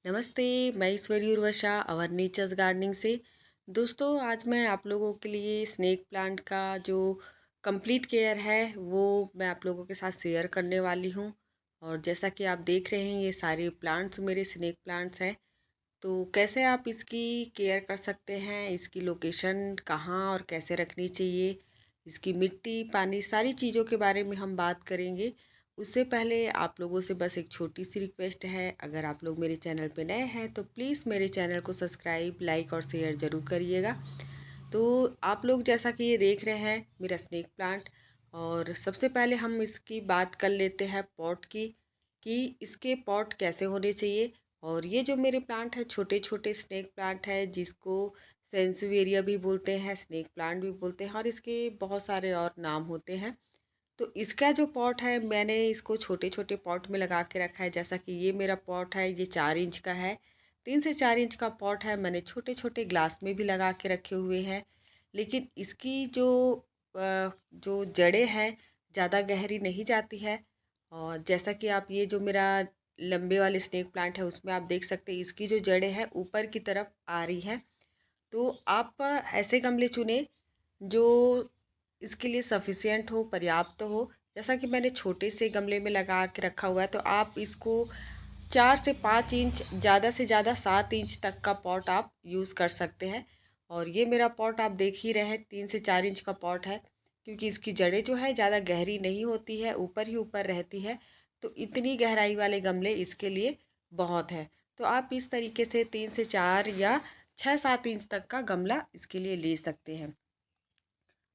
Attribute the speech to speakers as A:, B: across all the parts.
A: नमस्ते। मैं ईश्वरी उर्वशा अवर natures gardening से। दोस्तों, आज मैं आप लोगों के लिए स्नेक प्लांट का जो कंप्लीट केयर है वो मैं आप लोगों के साथ शेयर करने वाली हूँ। और जैसा कि आप देख रहे हैं, ये सारे प्लांट्स मेरे स्नेक प्लांट्स हैं। तो कैसे आप इसकी केयर कर सकते हैं, इसकी लोकेशन कहाँ और कैसे रखनी चाहिए, इसकी मिट्टी, पानी, सारी चीज़ों के बारे में हम बात करेंगे। उससे पहले आप लोगों से बस एक छोटी सी रिक्वेस्ट है, अगर आप लोग मेरे चैनल पे नए हैं तो प्लीज़ मेरे चैनल को सब्सक्राइब, लाइक और शेयर ज़रूर करिएगा। तो आप लोग जैसा कि ये देख रहे हैं मेरा स्नेक प्लांट, और सबसे पहले हम इसकी बात कर लेते हैं पॉट की, कि इसके पॉट कैसे होने चाहिए। और ये जो मेरे प्लांट है, छोटे छोटे स्नेक प्लांट है, जिसको सेंसुवेरिया भी बोलते हैं, स्नेक प्लांट भी बोलते हैं, और इसके बहुत सारे और नाम होते हैं। तो इसका जो पॉट है, मैंने इसको छोटे छोटे पॉट में लगा के रखा है। जैसा कि ये मेरा पॉट है, ये 4 इंच का है, 3 से 4 इंच का पॉट है। मैंने छोटे छोटे ग्लास में भी लगा के रखे हुए हैं। लेकिन इसकी जो जड़ें हैं, ज़्यादा गहरी नहीं जाती है। और जैसा कि आप ये जो मेरा लंबे वाले स्नेक प्लांट है, उसमें आप देख सकते हैं इसकी जो जड़ें हैं ऊपर की तरफ आ रही है। तो आप ऐसे गमले चुने जो इसके लिए सफिशियंट हो, पर्याप्त हो। जैसा कि मैंने छोटे से गमले में लगा के रखा हुआ है, तो आप इसको 4 से 5 इंच, ज़्यादा से ज़्यादा 7 इंच तक का पॉट आप यूज़ कर सकते हैं। और ये मेरा पॉट आप देख ही रहे हैं, 3 से 4 इंच का पॉट है, क्योंकि इसकी जड़ें जो है ज़्यादा गहरी नहीं होती है, ऊपर ही ऊपर रहती है। तो इतनी गहराई वाले गमले इसके लिए बहुत है। तो आप इस तरीके से 3 से 4 या 6-7 इंच तक का गमला इसके लिए ले सकते हैं।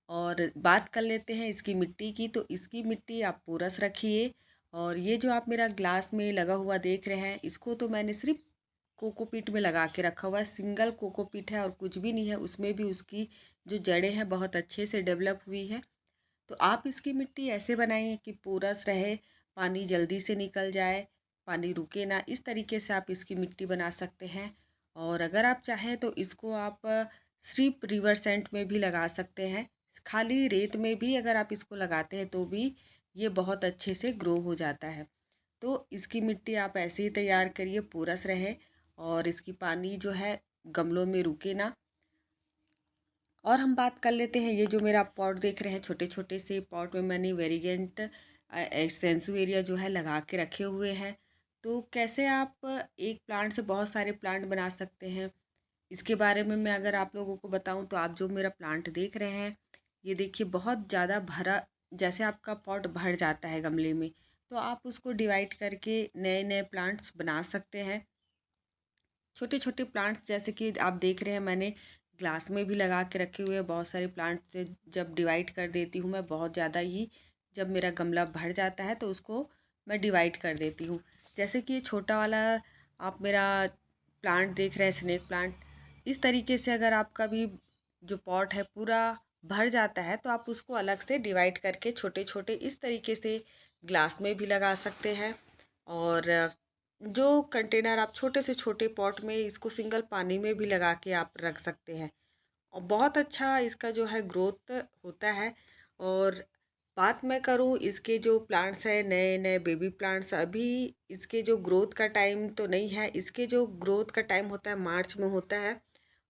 A: और बात कर लेते हैं इसकी मिट्टी की। तो इसकी मिट्टी आप पोरस रखिए। और ये जो आप मेरा ग्लास में लगा हुआ देख रहे हैं, इसको तो मैंने सिर्फ कोकोपीट में लगा के रखा हुआ है। सिंगल कोकोपीट है और कुछ भी नहीं है, उसमें भी उसकी जो जड़ें हैं बहुत अच्छे से डेवलप हुई है। तो आप इसकी मिट्टी ऐसे बनाइए कि पोरस रहे, पानी जल्दी से निकल जाए, पानी रुके ना। इस तरीके से आप इसकी मिट्टी बना सकते हैं। और अगर आप चाहें तो इसको आप सिर्फ रिवर सेंट में भी लगा सकते हैं। खाली रेत में भी अगर आप इसको लगाते हैं तो भी ये बहुत अच्छे से ग्रो हो जाता है। तो इसकी मिट्टी आप ऐसे ही तैयार करिए, पोरस रहे, और इसकी पानी जो है गमलों में रुके ना। और हम बात कर लेते हैं, ये जो मेरा पॉट देख रहे हैं, छोटे छोटे से पॉट में मैंने वेरीगेंट सेंसुएरिया जो है लगा के रखे हुए हैं। तो कैसे आप एक प्लांट से बहुत सारे प्लांट बना सकते हैं, इसके बारे में मैं अगर आप लोगों को बताऊं, तो आप जो मेरा प्लांट देख रहे हैं, ये देखिए बहुत ज़्यादा भरा, जैसे आपका पॉट भर जाता है गमले में, तो आप उसको डिवाइड करके नए नए प्लांट्स बना सकते हैं। छोटे छोटे प्लांट्स जैसे कि आप देख रहे हैं, मैंने ग्लास में भी लगा के रखे हुए हैं बहुत सारे प्लांट्स से। जब डिवाइड कर देती हूँ मैं बहुत ज़्यादा ही, जब मेरा गमला भर जाता है तो उसको मैं डिवाइड कर देती हूँ। जैसे कि ये छोटा वाला आप मेरा प्लांट देख रहे हैं, स्नेक प्लांट, इस तरीके से अगर आपका भी जो पॉट है पूरा भर जाता है, तो आप उसको अलग से डिवाइड करके छोटे छोटे इस तरीके से ग्लास में भी लगा सकते हैं। और जो कंटेनर आप छोटे से छोटे पॉट में इसको सिंगल पानी में भी लगा के आप रख सकते हैं, और बहुत अच्छा इसका जो है ग्रोथ होता है। और बात मैं करूँ, इसके जो प्लांट्स हैं, नए नए बेबी प्लांट्स, अभी इसके जो ग्रोथ का टाइम तो नहीं है, इसके जो ग्रोथ का टाइम होता है मार्च में होता है।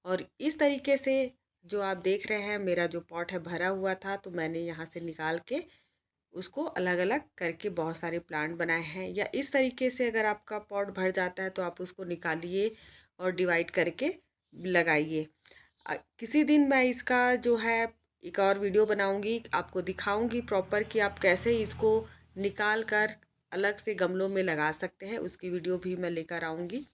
A: और इस तरीके से जो आप देख रहे हैं, मेरा जो पॉट है भरा हुआ था, तो मैंने यहाँ से निकाल के उसको अलग अलग करके बहुत सारे प्लांट बनाए हैं। या इस तरीके से अगर आपका पॉट भर जाता है तो आप उसको निकालिए और डिवाइड करके लगाइए। किसी दिन मैं इसका जो है एक और वीडियो बनाऊंगी, आपको दिखाऊंगी प्रॉपर कि आप कैसे इसको निकाल कर अलग से गमलों में लगा सकते हैं, उसकी वीडियो भी मैं लेकर आऊँगी।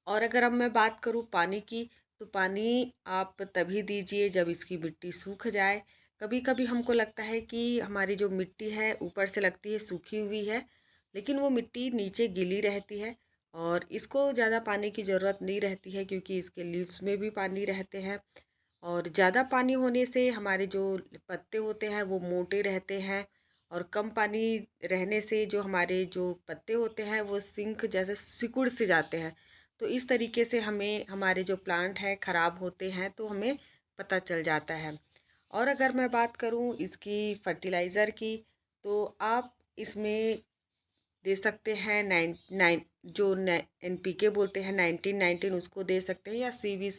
A: और अगर अब मैं बात करूँ पानी की, तो पानी आप तभी दीजिए जब इसकी मिट्टी सूख जाए। कभी कभी हमको लगता है कि हमारी जो मिट्टी है ऊपर से लगती है सूखी हुई है, लेकिन वो मिट्टी नीचे गीली रहती है। और इसको ज़्यादा पानी की ज़रूरत नहीं रहती है, क्योंकि इसके लीव्स में भी पानी रहते हैं। और ज़्यादा पानी होने से हमारे जो पत्ते होते हैं वो मोटे रहते हैं, और कम पानी रहने से जो हमारे जो पत्ते होते हैं वो सिंक जैसे सिकुड़ से जाते हैं। तो इस तरीके से हमें हमारे जो प्लांट हैं ख़राब होते हैं तो हमें पता चल जाता है। और अगर मैं बात करूं इसकी फर्टिलाइज़र की, तो आप इसमें दे सकते हैं। 9 जो NPK बोलते हैं 19-19 उसको दे सकते हैं, या CV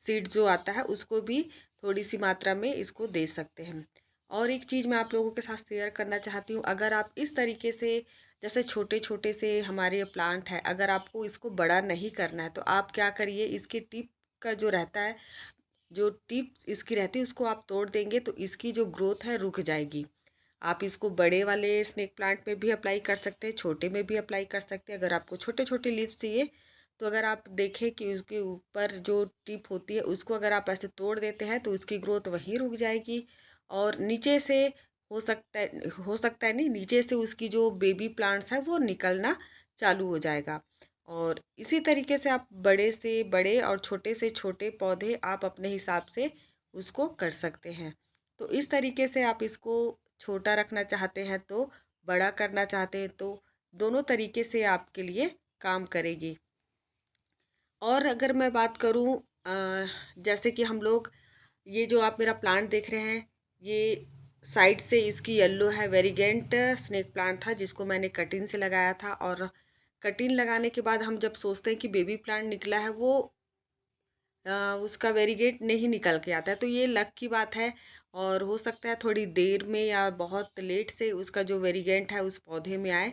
A: सीड जो आता है उसको भी थोड़ी सी मात्रा में इसको दे सकते हैं। और एक चीज़ मैं आप लोगों के साथ शेयर करना चाहती हूँ, अगर आप इस तरीके से जैसे छोटे छोटे से हमारे प्लांट है, अगर आपको इसको बड़ा नहीं करना है तो आप क्या करिए, इसकी टिप का जो रहता है, जो टिप्स इसकी रहती है उसको आप तोड़ देंगे तो इसकी जो ग्रोथ है रुक जाएगी। आप इसको बड़े वाले स्नेक प्लांट में भी अप्लाई कर सकते हैं, छोटे में भी अप्लाई कर सकते हैं। अगर आपको छोटे छोटे लीव्स चाहिए तो अगर आप देखें कि उसके ऊपर जो टिप होती है उसको अगर आप ऐसे तोड़ देते हैं तो उसकी ग्रोथ वहीं रुक जाएगी। और नीचे से हो सकता है नहीं, नीचे से उसकी जो बेबी प्लांट्स है वो निकलना चालू हो जाएगा। और इसी तरीके से आप बड़े से बड़े और छोटे से छोटे पौधे आप अपने हिसाब से उसको कर सकते हैं। तो इस तरीके से आप इसको छोटा रखना चाहते हैं तो, बड़ा करना चाहते हैं तो, दोनों तरीके से आपके लिए काम करेगी। और अगर मैं बात करूं, जैसे कि हम लोग ये जो आप मेरा प्लांट देख रहे हैं, ये साइड से इसकी येलो है, वेरीगेंट स्नेक प्लांट था जिसको मैंने कटिंग से लगाया था। और कटिंग लगाने के बाद हम जब सोचते हैं कि बेबी प्लांट निकला है, वो उसका वेरीगेट नहीं निकल के आता है, तो ये लक की बात है। और हो सकता है थोड़ी देर में या बहुत लेट से उसका जो वेरीगेंट है उस पौधे में आए।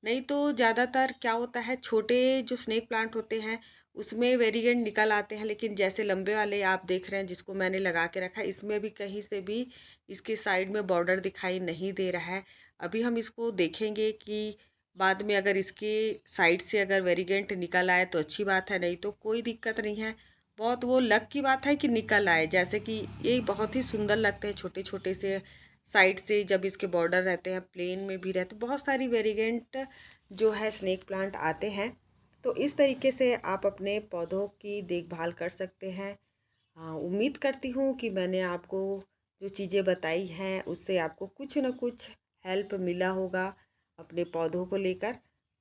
A: नहीं तो ज़्यादातर क्या होता है, छोटे जो स्नेक प्लांट होते हैं उसमें वेरीगेंट निकल आते हैं, लेकिन जैसे लंबे वाले आप देख रहे हैं जिसको मैंने लगा के रखा है, इसमें भी कहीं से भी इसके साइड में बॉर्डर दिखाई नहीं दे रहा है। अभी हम इसको देखेंगे कि बाद में अगर इसके साइड से अगर वेरीगेंट निकल आए तो अच्छी बात है, नहीं तो कोई दिक्कत नहीं है। बहुत वो लक की बात है कि निकल आए, जैसे कि ये बहुत ही सुंदर लगते हैं छोटे छोटे से साइड से, जब इसके बॉर्डर रहते हैं, प्लेन में भी रहते, बहुत सारी वेरिएंट जो है स्नेक प्लांट आते हैं। तो इस तरीके से आप अपने पौधों की देखभाल कर सकते हैं। उम्मीद करती हूँ कि मैंने आपको जो चीज़ें बताई हैं उससे आपको कुछ न कुछ हेल्प मिला होगा अपने पौधों को लेकर।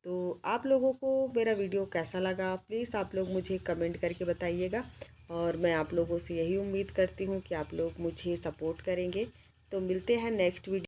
A: तो आप लोगों को मेरा वीडियो कैसा लगा, प्लीज़ आप लोग मुझे कमेंट करके बताइएगा। और मैं आप लोगों से यही उम्मीद करती हूँ कि आप लोग मुझे सपोर्ट करेंगे। तो मिलते हैं नेक्स्ट वीडियो।